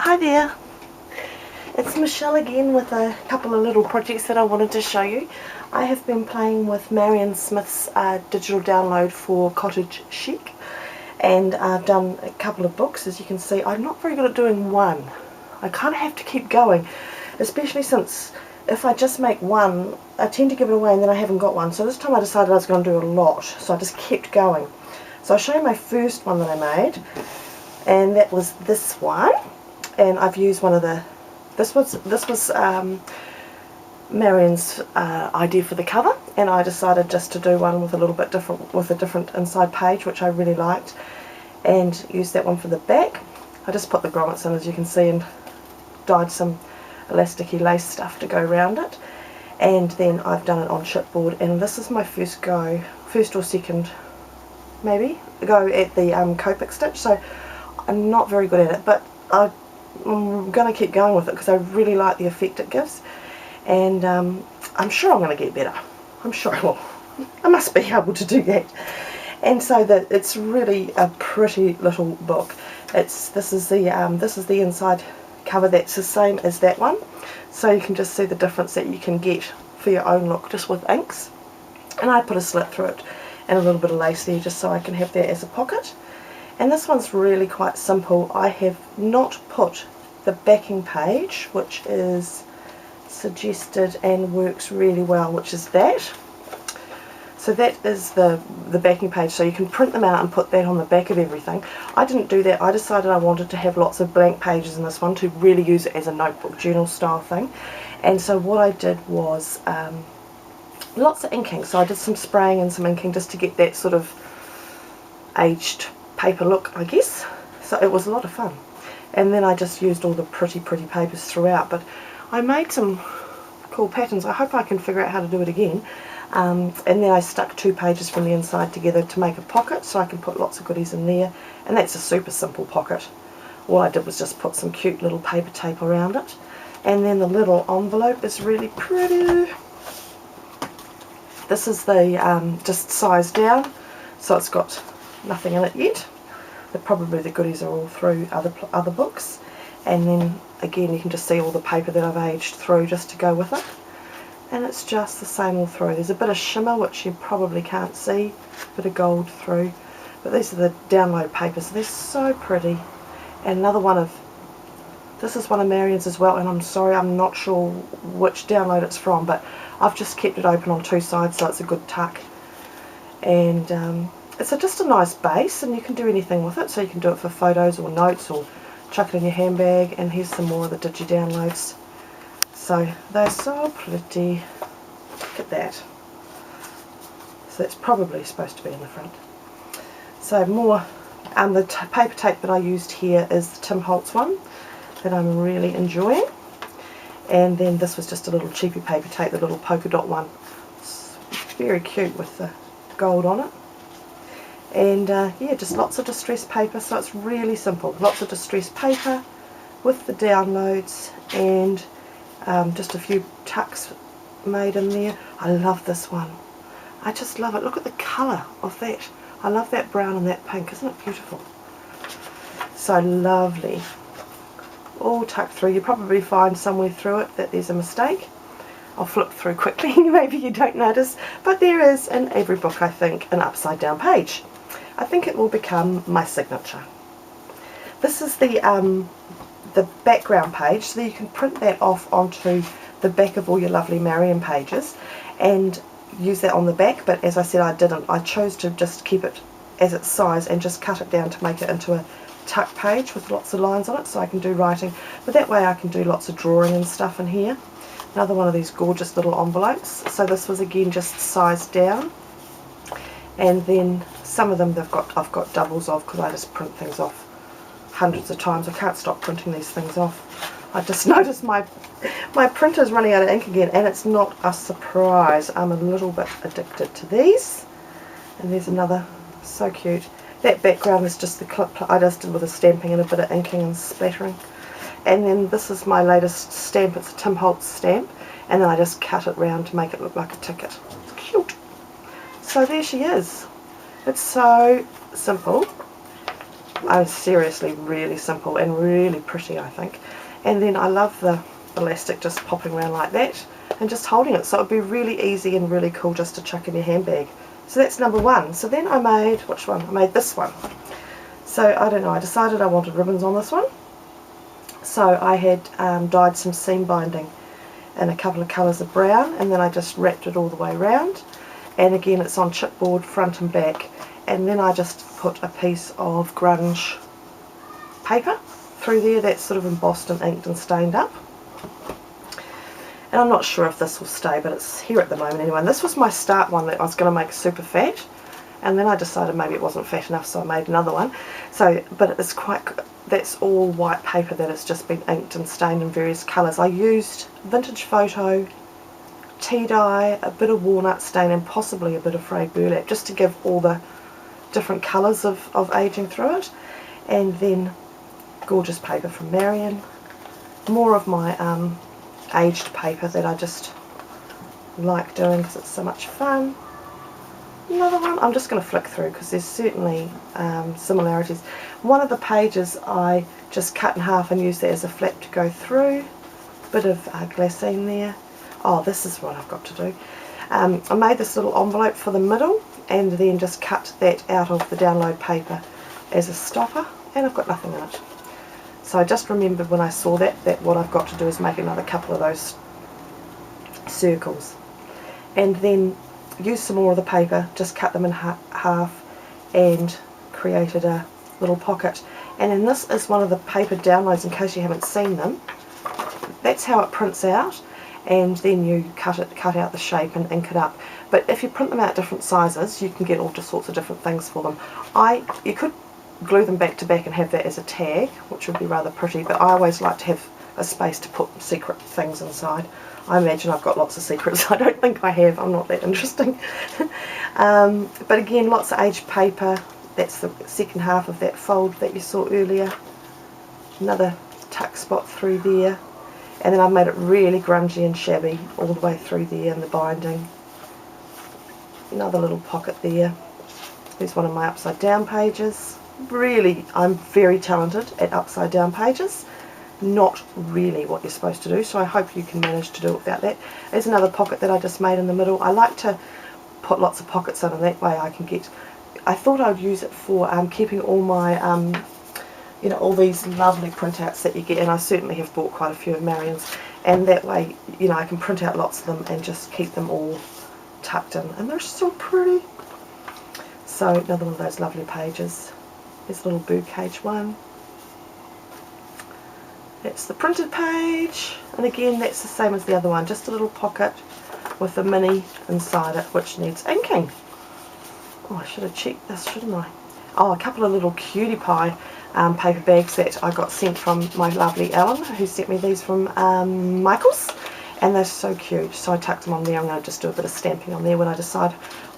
Hi there, it's Michelle again with a couple of little projects that I wanted to show you. I have been playing with Marion Smith's digital download for Cottage Chic, and I've done a couple of books. As you can see, I'm not very good at doing one. I kind of have to keep going, especially since if I just make one, I tend to give it away and then I haven't got one. So this time I decided I was going to do a lot, so I just kept going. So I'll show you my first one that I made, and that was this one. And I've used one of the, this was Marion's idea for the cover, and I decided just to do one with a little bit different, with a different inside page, which I really liked, and use that one for the back. I just put the grommets in, as you can see, and dyed some elasticy lace stuff to go around it, and then I've done it on chipboard. And this is my first or second maybe go at the Copic stitch, so I'm not very good at it, but I'm going to keep going with it because I really like the effect it gives, and I'm sure I'm going to get better. I'm sure I will. I must be able to do that. And so that it's really a pretty little book. This is the inside cover. That's the same as that one, so you can just see the difference that you can get for your own look just with inks. And I put a slit through it and a little bit of lace there just so I can have that as a pocket. And this one's really quite simple. I have not put the backing page, which is suggested and works really well, which is that. So that is the backing page, so you can print them out and put that on the back of everything. I didn't do that. I decided I wanted to have lots of blank pages in this one to really use it as a notebook journal style thing. And so what I did was lots of inking. So I did some spraying and some inking just to get that sort of aged paper look, I guess. So it was a lot of fun, and then I just used all the pretty papers throughout. But I made some cool patterns. I hope I can figure out how to do it again. And then I stuck 2 pages from the inside together to make a pocket, so I can put lots of goodies in there. And that's a super simple pocket. All I did was just put some cute little paper tape around it, and then the little envelope is really pretty. This is the just sized down, so it's got nothing in it yet. Probably the goodies are all through other books, and then again you can just see all the paper that I've aged through just to go with it, and it's just the same all through. There's a bit of shimmer which you probably can't see, a bit of gold through, but these are the download papers. They're so pretty. And another one of, this is one of Marion's as well, and I'm sorry, I'm not sure which download it's from, but I've just kept it open on 2 sides so it's a good tuck. And it's just a nice base, and you can do anything with it. So you can do it for photos or notes, or chuck it in your handbag. And here's some more of the digi downloads. So they're so pretty. Look at that. So that's probably supposed to be in the front. So more, the paper tape that I used here is the Tim Holtz one that I'm really enjoying. And then this was just a little cheapy paper tape, the little polka dot one. It's very cute with the gold on it. And yeah, just lots of distressed paper, so it's really simple. Lots of distressed paper with the downloads, and just a few tucks made in there. I love this one. I just love it. Look at the colour of that. I love that brown and that pink. Isn't it beautiful? So lovely. All tucked through. You probably find somewhere through it that there's a mistake. I'll flip through quickly, maybe you don't notice, but there is in every book, I think, an upside down page. I think it will become my signature. This is the background page, so that you can print that off onto the back of all your lovely Marion pages and use that on the back, but as I said, I didn't. I chose to just keep it as its size and just cut it down to make it into a tuck page with lots of lines on it, so I can do writing, but that way I can do lots of drawing and stuff in here. Another one of these gorgeous little envelopes. So this was again just sized down, and then some of them I've got doubles of because I just print things off hundreds of times. I can't stop printing these things off. I just noticed my printer's running out of ink again, and it's not a surprise. I'm a little bit addicted to these. And there's another, so cute. That background is just the clip I just did with a stamping and a bit of inking and splattering. And then this is my latest stamp. It's a Tim Holtz stamp, and then I just cut it round to make it look like a ticket. It's cute. So there she is. It's so simple. seriously really simple and really pretty, I think. And then I love the elastic just popping around like that and just holding it, so it would be really easy and really cool just to chuck in your handbag. So that's number one. So then I made, which one? I made this one. So I don't know, I decided I wanted ribbons on this one. So I had dyed some seam binding in a couple of colours of brown, and then I just wrapped it all the way around. And again, it's on chipboard front and back. And then I just put a piece of grunge paper through there that's sort of embossed and inked and stained up. And I'm not sure if this will stay, but it's here at the moment anyway. And this was my start one that I was going to make super fat, and then I decided maybe it wasn't fat enough, so I made another one. So, but it's quite, that's all white paper that has just been inked and stained in various colours. I used vintage photo, tea dye, a bit of walnut stain, and possibly a bit of frayed burlap, just to give all the different colours of aging through it. And then gorgeous paper from Marion, more of my aged paper that I just like doing because it's so much fun. Another one, I'm just going to flick through because there's certainly similarities. One of the pages I just cut in half and used that as a flap to go through. Bit of glassine there. Oh, this is what I've got to do. I made this little envelope for the middle and then just cut that out of the download paper as a stopper, and I've got nothing in it. So I just remembered when I saw that what I've got to do is make another couple of those circles, and then use some more of the paper, just cut them in half and created a little pocket. And then this is one of the paper downloads in case you haven't seen them. That's how it prints out, and then you cut out the shape and ink it up. But if you print them out different sizes, you can get all sorts of different things for them. You could glue them back to back and have that as a tag, which would be rather pretty, but I always like to have a space to put secret things inside. I imagine I've got lots of secrets. I don't think I have. I'm not that interesting. But again, lots of aged paper. That's the second half of that fold that you saw earlier. Another tuck spot through there. And then I've made it really grungy and shabby all the way through there in the binding. Another little pocket there. There's one of my upside down pages. Really, I'm very talented at upside down pages. Not really what you're supposed to do, so I hope you can manage to do it without that. There's another pocket that I just made in the middle. I like to put lots of pockets in, and that way I can get, I thought I would use it for keeping all my, you know, all these lovely printouts that you get, and I certainly have bought quite a few of Marion's, and that way, you know, I can print out lots of them and just keep them all tucked in, and they're so pretty. So another one of those lovely pages. There's a little birdcage one. That's the printed page, and again that's the same as the other one, just a little pocket with a mini inside it which needs inking. Oh, I should have checked this, shouldn't I? Oh, a couple of little cutie pie paper bags that I got sent from my lovely Ellen, who sent me these from Michael's, and they're so cute, so I tucked them on there. I'm going to just do a bit of stamping on there when I decide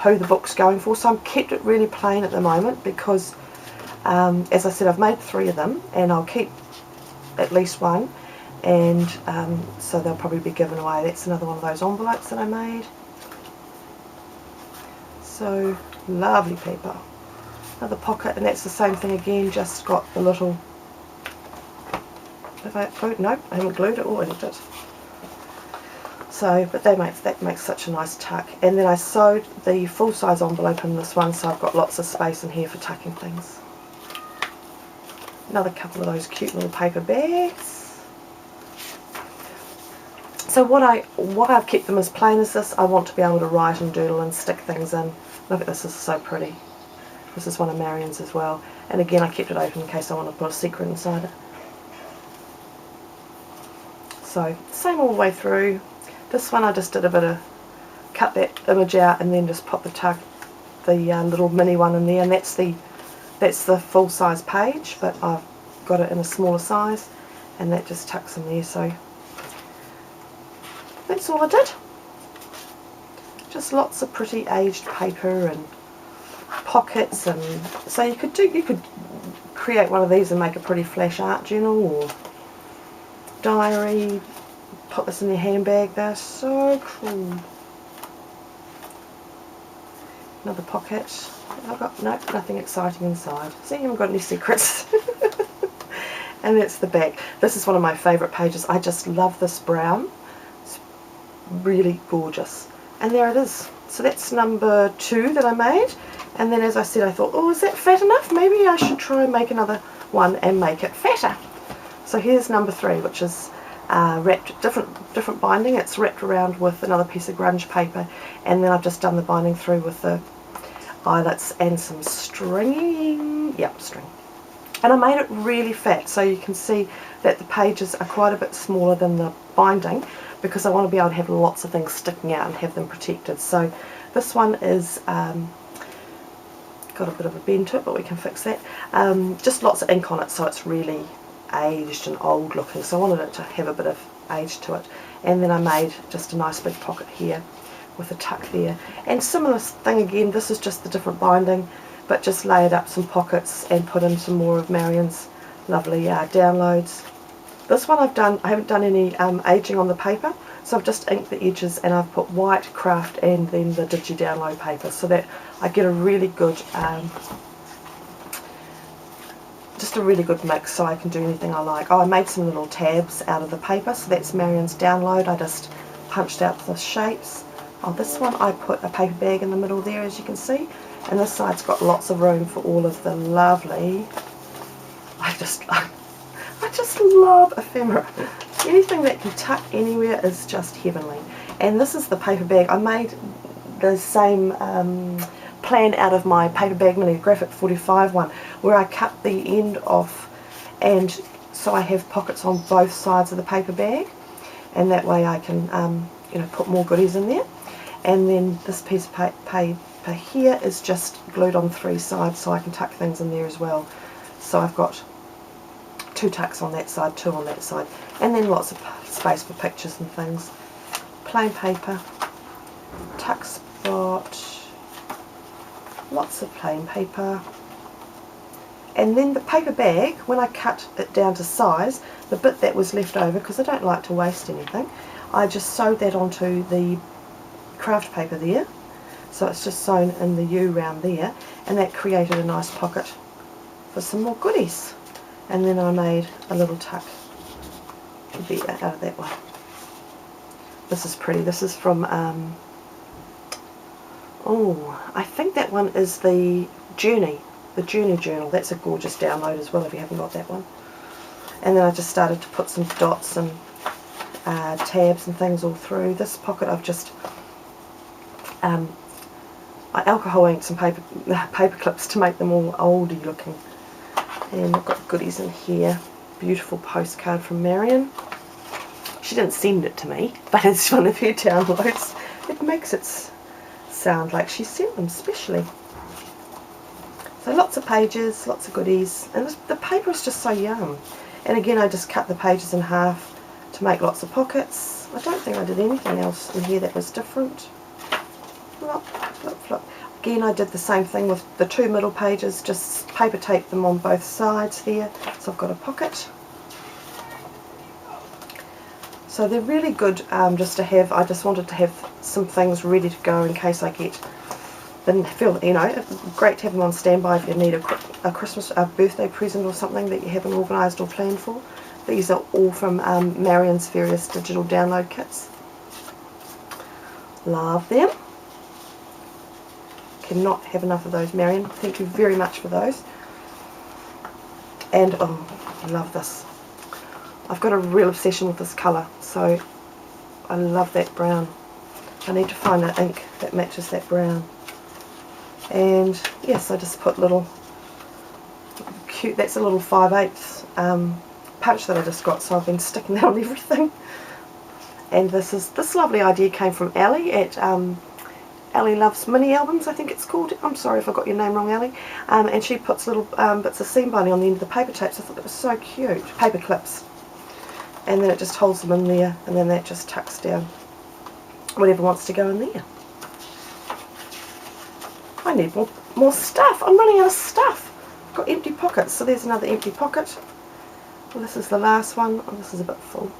who the book's going for. So I've kept it really plain at the moment because as I said, I've made 3 of them, and I'll keep at least one, and so they'll probably be given away. That's another one of those envelopes that I made. So lovely paper. Another pocket, and that's the same thing again, just got the little, have I glued? Nope, I haven't glued it or inked it. So, but that makes such a nice tuck. And then I sewed the full size envelope in this one, so I've got lots of space in here for tucking things. Another couple of those cute little paper bags. So what I've kept them as plain as this. I want to be able to write and doodle and stick things in. Look at this, this is so pretty. This is one of Marion's as well. And again, I kept it open in case I want to put a secret inside it. So same all the way through. This one I just did a bit of, cut that image out and then just pop the little mini one in there, and that's the full size page, but I've got it in a smaller size, and that just tucks in there. So that's all I did. Just lots of pretty aged paper and pockets, and so you could create one of these and make a pretty flash art journal or diary. Put this in your handbag. They're so cool. Another pocket. I've got nothing exciting inside. See, I haven't got any secrets. And that's the back. This is one of my favourite pages. I just love this brown. It's really gorgeous. And there it is. So that's number 2 that I made. And then, as I said, I thought, oh, is that fat enough? Maybe I should try and make another one and make it fatter. So here's number 3, which is wrapped, different binding. It's wrapped around with another piece of grunge paper, and then I've just done the binding through with the eyelets and some string. Yep, string. And I made it really fat, so you can see that the pages are quite a bit smaller than the binding, because I want to be able to have lots of things sticking out and have them protected. So this one is got a bit of a bend to it, but we can fix that. Just lots of ink on it, so it's really aged and old looking, so I wanted it to have a bit of age to it. And then I made just a nice big pocket here with a tuck there, and similar thing again. This is just the different binding, but just layered up some pockets and put in some more of Marion's lovely downloads. This one I haven't done any aging on the paper, so I've just inked the edges and I've put white craft and then the Digi Download paper, so that I get a really good just a really good mix, so I can do anything I like. Oh, I made some little tabs out of the paper, so that's Marion's download. I just punched out the shapes. Oh, this one I put a paper bag in the middle there, as you can see, and this side's got lots of room for all of the lovely, I just love ephemera. Anything that can tuck anywhere is just heavenly. And this is the paper bag. I made the same plan out of my Paper Bag Mini Graphic 45 one, where I cut the end off, and so I have pockets on both sides of the paper bag, and that way I can put more goodies in there. And then this piece of paper here is just glued on 3 sides, so I can tuck things in there as well. So I've got 2 tucks on that side, 2 on that side, and then lots of space for pictures and things. Plain paper, tuck spot, lots of plain paper. And then the paper bag, when I cut it down to size, the bit that was left over, because I don't like to waste anything, I just sewed that onto the craft paper there, so it's just sewn in the U round there, and that created a nice pocket for some more goodies. And then I made a little tuck there out of that one. This is pretty. This is from I think that one is the Journey journal. That's a gorgeous download as well if you haven't got that one. And then I just started to put some dots and tabs and things all through. This pocket I've just I alcohol inked some paper clips to make them all oldie looking. And I've got goodies in here. Beautiful postcard from Marion. She didn't send it to me, but it's one of her downloads. It makes it sound like she sent them specially. So lots of pages, lots of goodies, and the paper is just so yum. And again, I just cut the pages in half to make lots of pockets. I don't think I did anything else in here that was different. Flop, flop, flop. Again, I did the same thing with the 2 middle pages, just paper taped them on both sides there, so I've got a pocket. So they're really good just to have. I just wanted to have some things ready to go in case I didn't feel, great to have them on standby if you need a Christmas, a birthday present or something that you haven't organised or planned for. These are all from Marion's various digital download kits. Love them. Cannot have enough of those, Marion. Thank you very much for those. And I love this. I've got a real obsession with this colour, so I love that brown. I need to find an ink that matches that brown. And yes, I just put little cute, that's a little 5/8 punch that I just got, so I've been sticking that on everything. And this lovely idea came from Ellie at Ellie Loves Mini Albums, I think it's called. I'm sorry if I got your name wrong, Ellie. And she puts little bits of seam binding on the end of the paper tapes. I thought that was so cute. Paper clips. And then it just holds them in there, and then that just tucks down whatever wants to go in there. I need more stuff. I'm running out of stuff. I've got empty pockets, so there's another empty pocket. Well, this is the last one. Oh, this is a bit full.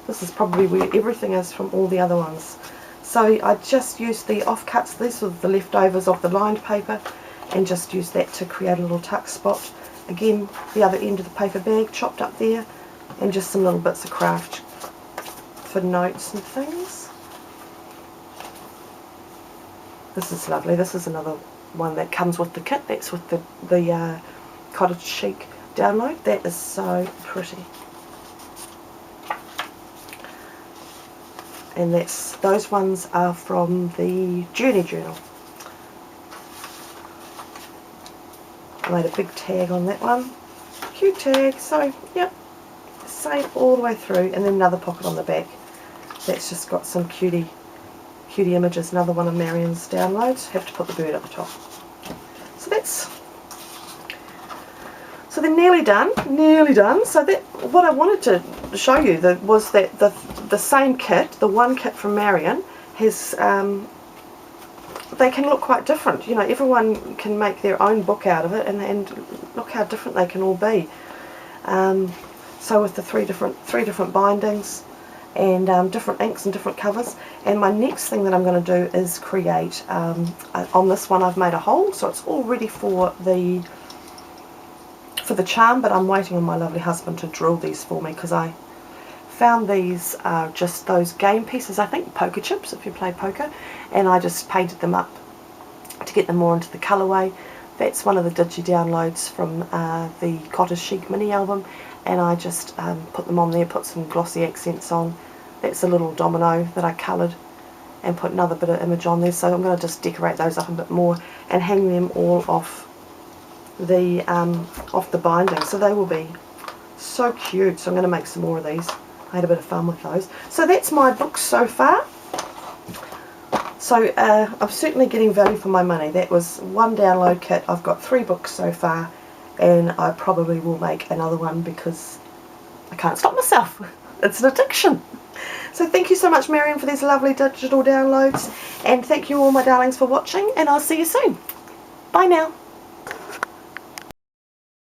This is probably where everything is from all the other ones. So I just used the offcuts. These were the leftovers of the lined paper, and just use that to create a little tuck spot. Again, the other end of the paper bag chopped up there, and just some little bits of craft for notes and things. This is lovely. This is another one that comes with the kit. That's with the Cottage Chic download. That is so pretty. And those ones are from the Journey Journal. I made a big tag on that one. Cute tag. So, yep. Same all the way through, and then another pocket on the back. That's just got some cutie images. Another one of Marion's downloads. Have to put the bird at the top. So they're nearly done. So what I wanted to show you was that the same kit, the one kit from Marion, has they can look quite different. You know, everyone can make their own book out of it, and look how different they can all be. So with the three different bindings, and different inks and different covers. And my next thing that I'm going to do is create, on this one I've made a hole, so it's all ready for the charm, but I'm waiting on my lovely husband to drill these for me, because I found these are just those game pieces, I think poker chips if you play poker, and I just painted them up to get them more into the colourway. That's one of the digi downloads from the Cottage Chic mini album, and I just put them on there, put some glossy accents on. That's a little domino that I coloured and put another bit of image on there, so I'm going to just decorate those up a bit more and hang them all off the binding, so they will be so cute. So I'm going to make some more of these. I had a bit of fun with those. So that's my book so far. So I'm certainly getting value for my money. That was one download kit. I've got 3 books so far, and I probably will make another one because I can't stop myself. It's an addiction. So thank you so much, Marion, for these lovely digital downloads, and thank you all my darlings for watching, and I'll see you soon. Bye now.